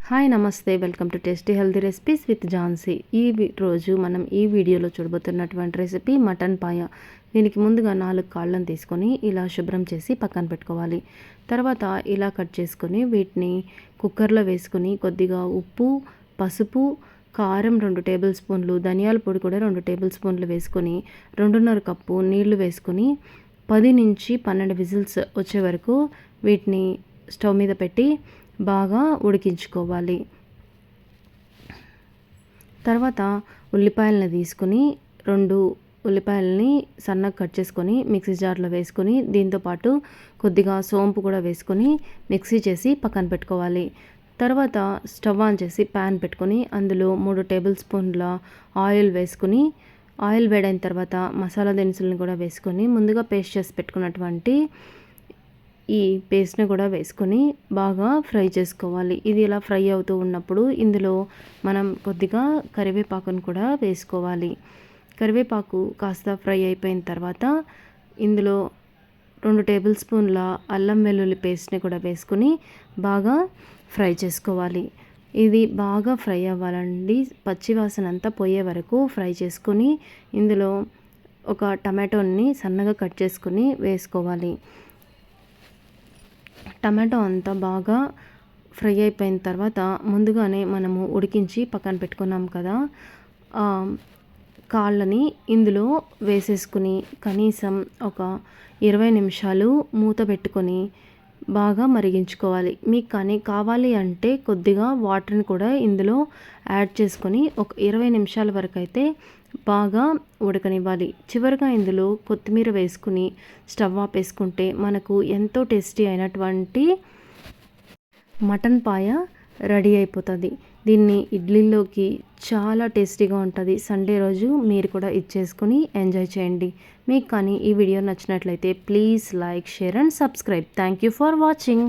Hi నమస్తే, welcome to tasty healthy recipes with Jhansi. రోజు మనం ఈ వీడియోలో చూడబోతున్నటువంటి రెసిపీ మటన్ పాయ. దీనికి ముందుగా 4 కాళ్ళను తీసుకొని ఇలా శుభ్రం చేసి పక్కన పెట్టుకోవాలి. తర్వాత ఇలా కట్ చేసుకొని వీటిని కుక్కర్లో వేసుకొని కొద్దిగా ఉప్పు, పసుపు, కారం 2 టేబుల్ స్పూన్లు, ధనియాల పొడి కూడా 2 టేబుల్ స్పూన్లు వేసుకొని 2.5 కప్పు నీళ్లు వేసుకొని 10 నుంచి 12 విజిల్స్ వచ్చే వరకు వీటిని స్టవ్ మీద పెట్టి బాగా ఉడికించుకోవాలి. తర్వాత ఉల్లిపాయలను తీసుకొని 2 ఉల్లిపాయలని సన్నగా కట్ చేసుకొని మిక్సీ జార్లో వేసుకొని దీంతోపాటు కొద్దిగా సోంపు కూడా వేసుకొని మిక్సీ చేసి పక్కన పెట్టుకోవాలి. తర్వాత స్టవ్ ఆన్ చేసి ప్యాన్ పెట్టుకొని అందులో 3 టేబుల్ స్పూన్ల ఆయిల్ వేసుకొని ఆయిల్ వేడైన తర్వాత మసాలా దినుసులను కూడా వేసుకొని ముందుగా పేస్ట్ చేసి పెట్టుకున్నటువంటి ఈ పేస్ట్ని కూడా వేసుకొని బాగా ఫ్రై చేసుకోవాలి. ఇది ఇలా ఫ్రై అవుతూ ఉన్నప్పుడు ఇందులో మనం కొద్దిగా కరివేపాకును కూడా వేసుకోవాలి. కరివేపాకు కాస్త ఫ్రై అయిపోయిన తర్వాత ఇందులో 2 టేబుల్ స్పూన్ల అల్లం వెల్లుల్లి పేస్ట్ని కూడా వేసుకొని బాగా ఫ్రై చేసుకోవాలి. ఇది బాగా ఫ్రై అవ్వాలండి. పచ్చివాసన అంతా పోయే వరకు ఫ్రై చేసుకొని ఇందులో ఒక టమాటోని సన్నగా కట్ చేసుకొని వేసుకోవాలి. టమాటో అంతా బాగా ఫ్రై అయిపోయిన తర్వాత ముందుగానే మనము ఉడికించి పక్కన పెట్టుకున్నాం కదా కాళ్ళని ఇందులో వేసేసుకుని కనీసం ఒక 20 నిమిషాలు మూత పెట్టుకొని బాగా మరిగించుకోవాలి. మీకు కానీ కావాలి అంటే కొద్దిగా వాటర్ని కూడా ఇందులో యాడ్ చేసుకొని ఒక 20 నిమిషాల వరకు అయితే బాగా ఉడకనివ్వాలి. చివరిగా ఇందులో కొత్తిమీర వేసుకుని స్టవ్ ఆపేసుకుంటే మనకు ఎంతో టేస్టీ అయినటువంటి మటన్ పాయ రెడీ అయిపోతుంది. దీన్ని ఇడ్లీలోకి చాలా టేస్టీగా ఉంటుంది. సండే రోజు మీరు కూడా ఇచ్చేసుకొని ఎంజాయ్ చేయండి. మీకు కానీ ఈ వీడియో నచ్చినట్లయితే please like, share and subscribe. Thank you for watching.